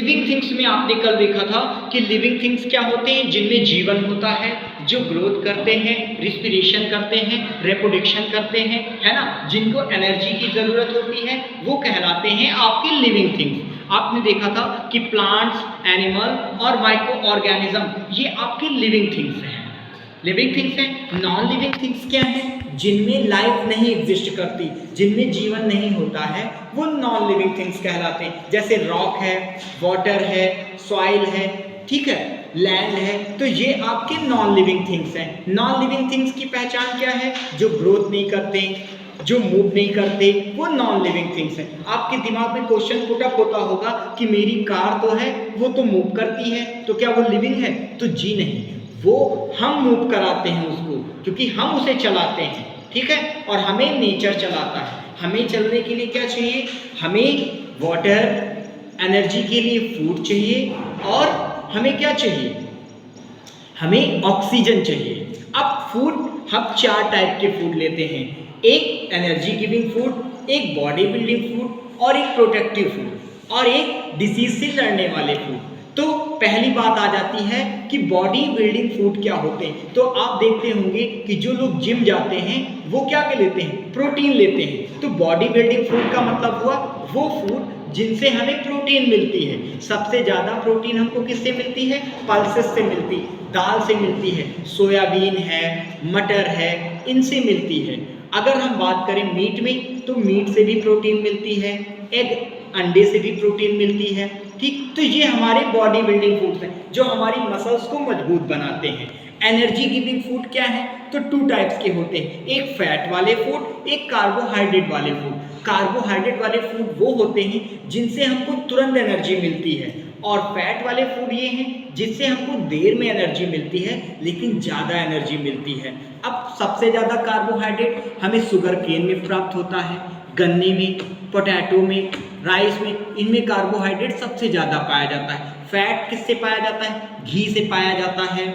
Living things में आपने कल देखा था कि लिविंग थिंग्स क्या होते हैं, जिनमें जीवन होता है, जो ग्रोथ करते हैं, रिस्पिरेशन करते हैं, रिप्रोडक्शन करते हैं, है ना, जिनको एनर्जी की ज़रूरत होती है, वो कहलाते हैं आपके लिविंग थिंग्स। आपने देखा था कि प्लांट्स, एनिमल और माइक्रो ऑर्गेनिज्म ये आपके लिविंग थिंग्स हैं। लिविंग थिंग्स हैं। नॉन लिविंग थिंग्स क्या हैं? जिनमें लाइफ नहीं एग्जिस्ट करती, जिनमें जीवन नहीं होता है, वो नॉन लिविंग थिंग्स कहलाते हैं। जैसे रॉक है, वाटर है, सॉइल है, ठीक है, लैंड है, तो ये आपके नॉन लिविंग थिंग्स हैं। नॉन लिविंग थिंग्स की पहचान क्या है? जो ग्रोथ नहीं करते, जो मूव नहीं करते, वो नॉन लिविंग थिंग्स हैं। आपके दिमाग में क्वेश्चन पुट अप होता होगा कि मेरी कार तो है, वो तो मूव करती है, तो क्या वो लिविंग है? तो जी नहीं, वो हम मूव कराते हैं उसको, क्योंकि हम उसे चलाते हैं, ठीक है, और हमें नेचर चलाता है। हमें चलने के लिए क्या चाहिए? हमें वाटर, एनर्जी के लिए फूड चाहिए, और हमें क्या चाहिए? हमें ऑक्सीजन चाहिए। अब फूड हम 4 टाइप के फूड लेते हैं, एक एनर्जी गिविंग फूड, एक बॉडी बिल्डिंग फूड, और एक प्रोटेक्टिव फूड, और एक डिसीज से लड़ने वाले फूड। तो पहली बात आ जाती है कि बॉडी बिल्डिंग फूड क्या होते हैं। तो आप देखते होंगे कि जो लोग जिम जाते हैं वो क्या लेते हैं? प्रोटीन लेते हैं। तो बॉडी बिल्डिंग फूड का मतलब हुआ वो फूड जिनसे हमें प्रोटीन मिलती है। सबसे ज़्यादा प्रोटीन हमको किससे मिलती है? पल्सेस से मिलती है, दाल से मिलती है, सोयाबीन है, मटर है, इनसे मिलती है। अगर हम बात करें मीट में, तो मीट से भी प्रोटीन मिलती है, एग, अंडे से भी प्रोटीन मिलती है, ठीक। तो ये हमारे बॉडी बिल्डिंग फूड्स हैं जो हमारी मसल्स को मजबूत बनाते हैं। एनर्जी गिविंग फूड क्या है? तो 2 टाइप्स के होते हैं, एक फैट वाले फूड, एक कार्बोहाइड्रेट वाले फूड। कार्बोहाइड्रेट वाले फूड वो होते हैं जिनसे हमको तुरंत एनर्जी मिलती है, और फैट वाले फूड ये हैं जिससे हमको देर में एनर्जी मिलती है लेकिन ज़्यादा एनर्जी मिलती है। अब सबसे ज़्यादा कार्बोहाइड्रेट हमें शुगर केन में प्राप्त होता है, गन्ने में, पोटैटो में, राइस में, इनमें कार्बोहाइड्रेट सबसे ज़्यादा पाया जाता है। फैट किससे पाया जाता है? घी से पाया जाता है,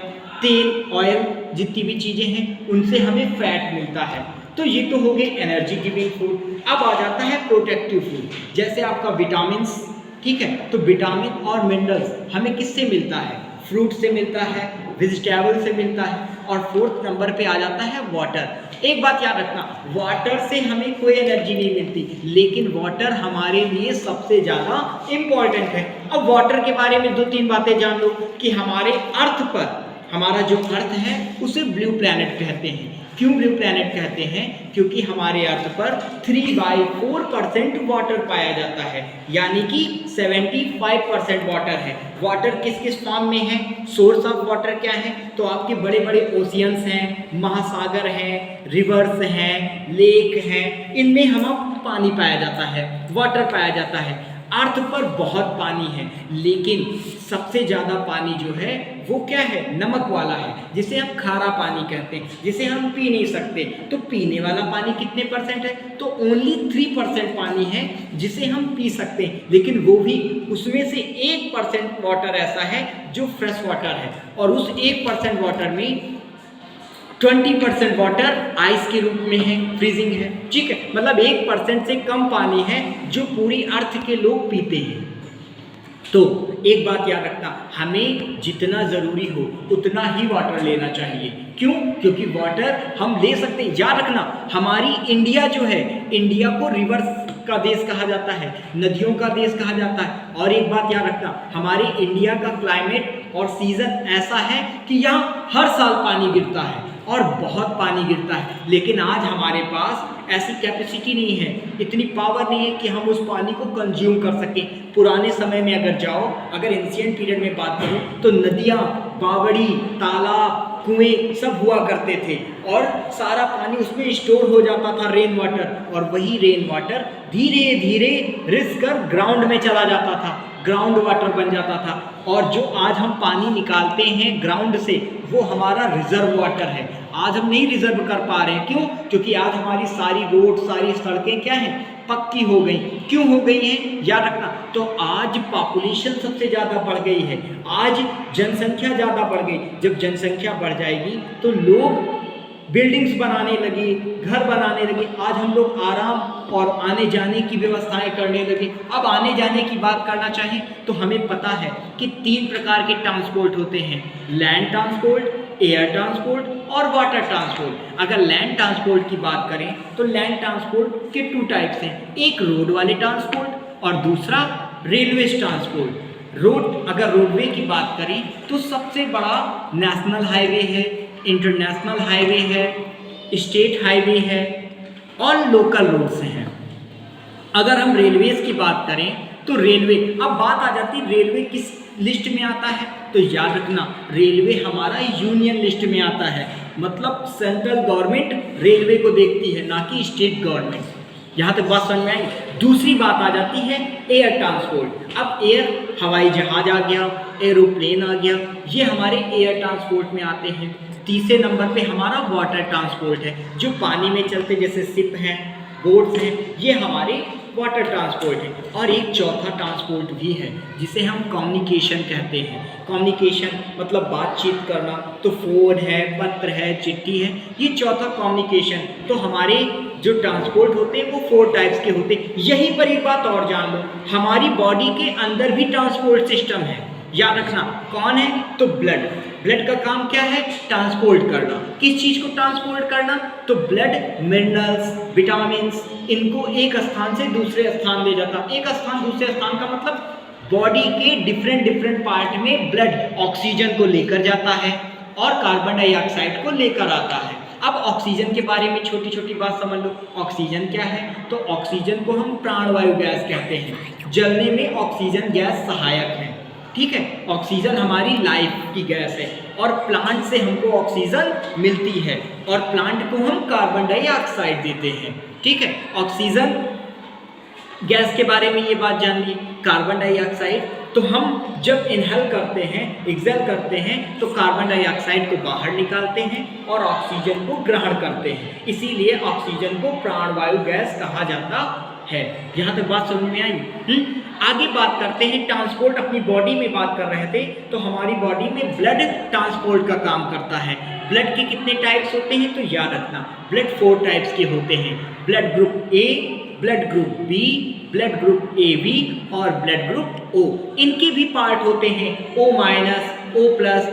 तेल, ऑयल, जितनी भी चीज़ें हैं उनसे हमें फैट मिलता है। तो ये तो हो गए एनर्जी गिविंग फूड। अब आ जाता है प्रोटेक्टिव फूड, जैसे आपका विटामिन्स, ठीक है। तो विटामिन और मिनरल्स हमें किससे मिलता है? फ्रूट से मिलता है, वेजिटेबल से मिलता है, और 4th नंबर पे आ जाता है वाटर। एक बात याद रखना, वाटर से हमें कोई एनर्जी नहीं मिलती, लेकिन वाटर हमारे लिए सबसे ज़्यादा इम्पॉर्टेंट है। अब वाटर के बारे में 2-3 बातें जान लो कि हमारे अर्थ पर, हमारा जो अर्थ है उसे ब्लू प्लैनेट कहते हैं। क्यों ब्लू प्लैनेट कहते हैं? क्योंकि हमारे अर्थ पर 3/4% वाटर पाया जाता है, यानी कि 75% वाटर है। वाटर किस किस फॉर्म में है? सोर्स ऑफ वाटर क्या है? तो आपके बड़े बड़े ओशियंस हैं, महासागर हैं, रिवर्स हैं, लेक हैं, इनमें हम पानी पाया जाता है, वाटर पाया जाता है। अर्थ पर बहुत पानी है, लेकिन सबसे ज़्यादा पानी जो है वो क्या है? नमक वाला है, जिसे हम खारा पानी कहते हैं, जिसे हम पी नहीं सकते। तो पीने वाला पानी कितने परसेंट है? तो ओनली 3% पानी है जिसे हम पी सकते हैं, लेकिन वो भी उसमें से 1% वाटर ऐसा है जो फ्रेश वाटर है, और उस 1% वाटर में 20% वाटर आइस के रूप में है, फ्रीजिंग है, ठीक है। मतलब 1% से कम पानी है जो पूरी अर्थ के लोग पीते हैं। तो एक बात याद रखना, हमें जितना ज़रूरी हो उतना ही वाटर लेना चाहिए। क्यों? क्योंकि वाटर हम ले सकते हैं। याद रखना, हमारी इंडिया जो है, इंडिया को रिवर्स का देश कहा जाता है, नदियों का देश कहा जाता है। और एक बात याद रखना, हमारे इंडिया का क्लाइमेट और सीज़न ऐसा है कि यहाँ हर साल पानी गिरता है, और बहुत पानी गिरता है, लेकिन आज हमारे पास ऐसी कैपेसिटी नहीं है, इतनी पावर नहीं है कि हम उस पानी को कंज्यूम कर सकें। पुराने समय में अगर जाओ, अगर एंशिएंट पीरियड में बात करूं, तो नदियाँ, बावड़ी, तालाब, कुएं सब हुआ करते थे, और सारा पानी उसमें स्टोर हो जाता था, रेन वाटर, और वही रेन वाटर धीरे धीरे रिस कर ग्राउंड में चला जाता था, ग्राउंड वाटर बन जाता था। और जो आज हम पानी निकालते हैं ग्राउंड से, वो हमारा रिजर्व वाटर है। आज हम नहीं रिजर्व कर पा रहे हैं। क्यों? क्योंकि आज हमारी सारी रोड, सारी सड़कें क्या हैं? पक्की हो गई। क्यों हो गई हैं? याद रखना, तो आज पॉपुलेशन सबसे ज़्यादा बढ़ गई है, आज जनसंख्या ज़्यादा बढ़ गई। जब जनसंख्या बढ़ जाएगी तो लोग बिल्डिंग्स बनाने लगे, घर बनाने लगे। आज हम लोग आराम और आने जाने की व्यवस्थाएं करने लगे। अब आने जाने की बात करना चाहें तो हमें पता है कि 3 प्रकार के ट्रांसपोर्ट होते हैं, लैंड ट्रांसपोर्ट, एयर ट्रांसपोर्ट और वाटर ट्रांसपोर्ट। अगर लैंड ट्रांसपोर्ट की बात करें तो लैंड ट्रांसपोर्ट के 2 टाइप्स हैं, एक रोड वाले ट्रांसपोर्ट और दूसरा रेलवे ट्रांसपोर्ट। रोड, अगर रोडवे की बात करें तो सबसे बड़ा नेशनल हाईवे है, इंटरनेशनल हाईवे है, स्टेट हाईवे है और लोकल रोड्स हैं। अगर हम रेलवेज की बात करें तो रेलवे, अब बात आ जाती है रेलवे किस लिस्ट में आता है, तो याद रखना रेलवे हमारा यूनियन लिस्ट में आता है, मतलब सेंट्रल गवर्नमेंट रेलवे को देखती है, ना कि स्टेट गवर्नमेंट। यहाँ तक बात समझ में आई। दूसरी बात आ जाती है एयर ट्रांसपोर्ट। अब एयर, हवाई जहाज आ गया, एरोप्लेन आ गया, ये हमारे एयर ट्रांसपोर्ट में आते हैं। तीसरे नंबर पे हमारा वाटर ट्रांसपोर्ट है, जो पानी में चलते, जैसे शिप हैं, बोट्स हैं, ये हमारे वाटर ट्रांसपोर्ट है। और एक चौथा ट्रांसपोर्ट भी है जिसे हम कम्युनिकेशन कहते हैं। कम्युनिकेशन मतलब बातचीत करना, तो फ़ोन है, पत्र है, चिट्ठी है, ये चौथा कम्युनिकेशन। तो हमारे जो ट्रांसपोर्ट होते हैं वो 4 टाइप्स के होते हैं। यहीं पर एक बात और जान लो, हमारी बॉडी के अंदर भी ट्रांसपोर्ट सिस्टम है, याद रखना। कौन है, तो ब्लड। ब्लड का काम क्या है, ट्रांसपोर्ट करना। किस चीज़ को ट्रांसपोर्ट करना, तो ब्लड मिनरल्स, विटामिन्स, इनको एक स्थान से दूसरे स्थान ले जाता। एक स्थान दूसरे स्थान का मतलब बॉडी के डिफरेंट पार्ट में ब्लड ऑक्सीजन को लेकर जाता है और कार्बन डाइऑक्साइड को लेकर आता है। अब ऑक्सीजन के बारे में छोटी छोटी बात समझ लो। ऑक्सीजन क्या है, तो ऑक्सीजन को हम प्राणवायु गैस कहते हैं। जलने में ऑक्सीजन गैस सहायक है, ठीक है। ऑक्सीजन हमारी लाइफ की गैस है और प्लांट से हमको ऑक्सीजन मिलती है और प्लांट को हम कार्बन डाइऑक्साइड देते हैं, ठीक है। ऑक्सीजन गैस के बारे में ये बात जान ली। कार्बन डाइऑक्साइड, तो हम जब इनहेल करते हैं, एक्सहेल करते हैं, तो कार्बन डाइऑक्साइड को बाहर निकालते हैं और ऑक्सीजन को ग्रहण करते हैं, इसीलिए ऑक्सीजन को प्राणवायु गैस कहा जाता है। यहाँ तक बात समझ में आई। आगे बात करते हैं ट्रांसपोर्ट। अपनी बॉडी में बात कर रहे थे, तो हमारी बॉडी में ब्लड ट्रांसपोर्ट का काम करता है। ब्लड के कितने टाइप्स होते हैं, तो याद रखना ब्लड 4 टाइप्स के होते हैं। Blood group A, blood group B, blood group A B और ब्लड ग्रुप ओ। इनके भी पार्ट होते हैं, O minus, O plus,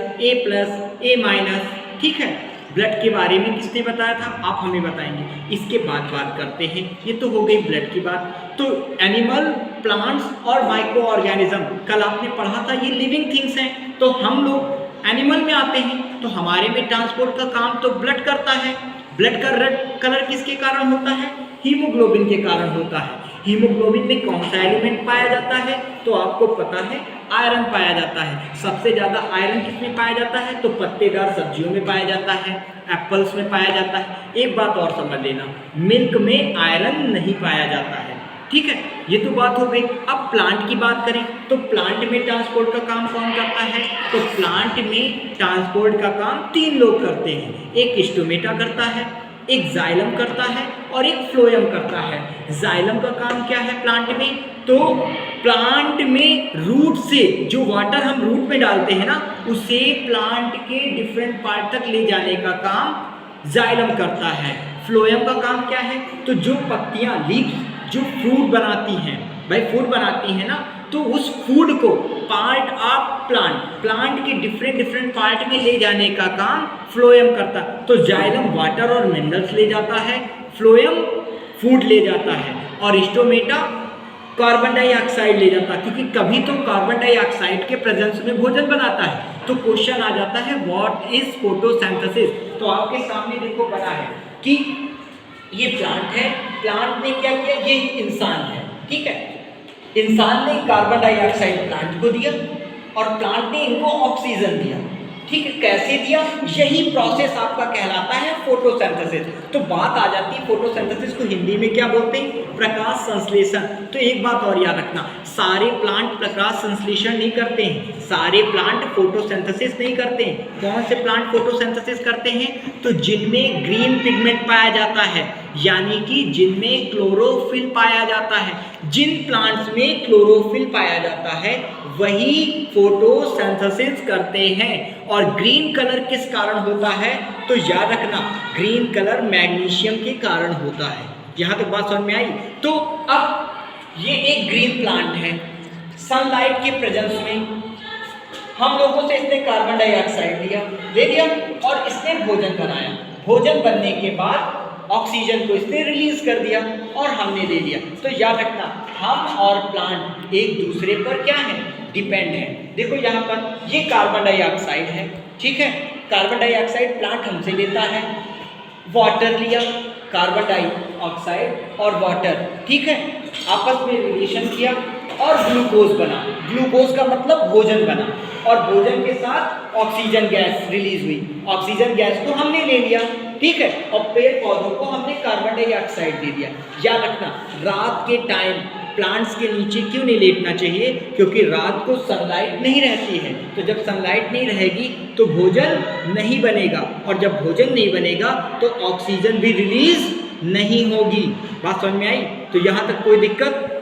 A minus, ठीक है। ब्लड के बारे में किसने बताया था, आप हमें बताएंगे। इसके बाद बात करते हैं, ये तो हो गई ब्लड की बात। तो एनिमल, प्लांट्स और माइक्रो ऑर्गेनिज्म, कल आपने पढ़ा था ये लिविंग थिंग्स हैं। तो हम लोग एनिमल में आते हैं, तो हमारे में ट्रांसपोर्ट का काम तो ब्लड करता है। ब्लड का रेड कलर किसके कारण होता है, हीमोग्लोबिन के कारण होता है। हीमोग्लोबिन में कौन सा एलिमेंट पाया जाता है, तो आपको पता है आयरन पाया जाता है। सबसे ज़्यादा आयरन किसमें पाया जाता है, तो पत्तेदार सब्जियों में पाया जाता है, एप्पल्स में पाया जाता है। एक बात और समझ लेना, मिल्क में आयरन नहीं पाया जाता है, ठीक है। ये तो बात हो गई। अब प्लांट की बात करें तो प्लांट में ट्रांसपोर्ट का काम कौन करता है, तो प्लांट में ट्रांसपोर्ट का काम 3 लोग करते हैं। एक स्टोमेटा करता है, एक जाइलम करता है और एक फ्लोएम करता है। जाइलम का काम क्या है प्लांट में, तो प्लांट में रूट से जो वाटर हम रूट में डालते हैं ना, उसे प्लांट के डिफरेंट पार्ट तक ले जाने का काम जाइलम करता है। फ्लोएम का काम क्या है, तो जो पत्तियां, लीव्स जो फ्रूट बनाती हैं, भाई फूड बनाती हैं ना, तो उस फूड को पार्ट ऑफ प्लांट के डिफरेंट पार्ट में ले जाने का काम फ्लोएम करता है। तो जाइलम वाटर और मिनरल्स ले जाता है, फ्लोएम फूड ले जाता है और स्टोमेटा कार्बन डाइऑक्साइड ले जाता है, क्योंकि कभी तो कार्बन डाइऑक्साइड के प्रेजेंस में भोजन बनाता है। तो क्वेश्चन आ जाता है व्हाट इज फोटोसिंथेसिस। तो आपके सामने देखो बना है कि ये प्लांट है, प्लांट ने क्या किया, ये इंसान है, ठीक है। इंसान ने कार्बन डाइऑक्साइड प्लांट को दिया और प्लांट ने इनको ऑक्सीजन दिया, ठीक है। कैसे दिया, यही प्रोसेस आपका कहलाता है फोटोसिंथेसिस। तो बात आ जाती है फोटोसिंथेसिस को हिंदी में क्या बोलते हैं, प्रकाश संश्लेषण। तो एक बात और याद रखना, सारे प्लांट प्रकाश संश्लेषण नहीं करते हैं, सारे प्लांट फोटोसिंथेसिस नहीं करते हैं। कौन से प्लांट फोटोसिंथेसिस करते हैं, तो जिनमें ग्रीन पिगमेंट पाया जाता है, यानी कि जिनमें क्लोरोफिल पाया जाता है। जिन प्लांट्स में क्लोरोफिल पाया जाता है वही फोटोसिंथेसिस करते हैं। और ग्रीन कलर किस कारण होता है? तो याद रखना, ग्रीन कलर मैग्नीशियम के कारण होता है। यहाँ तक बात समझ में आई? तो अब ये एक ग्रीन प्लांट है, सनलाइट के प्रेजेंस में हम लोगों से इसने कार्बन डाइऑक्साइड ले लिया और इसने भोजन बनाया। भोजन बनने के बाद ऑक्सीजन को इसने रिलीज कर दिया और हमने ले लिया। तो याद रखना, हम और प्लांट एक दूसरे पर क्या है? डिपेंड है। देखो यहाँ पर ये कार्बन डाइऑक्साइड है, ठीक है, कार्बन डाइऑक्साइड प्लांट हमसे लेता है। वाटर लिया, कार्बन डाइऑक्साइड और वाटर, ठीक है, आपस में रिलेशन किया और ग्लूकोज बना। ग्लूकोज का मतलब भोजन बना और भोजन के साथ ऑक्सीजन गैस रिलीज हुई। ऑक्सीजन गैस को हमने ले लिया, ठीक है, और पेड़ पौधों को हमने कार्बन डाइऑक्साइड दे दिया। याद रखना, रात के टाइम प्लांट्स के नीचे क्यों नहीं लेटना चाहिए? क्योंकि रात को सनलाइट नहीं रहती है। तो जब सनलाइट नहीं रहेगी तो भोजन नहीं बनेगा, और जब भोजन नहीं बनेगा तो ऑक्सीजन भी रिलीज नहीं होगी। बात समझ में आई? तो यहाँ तक कोई दिक्कत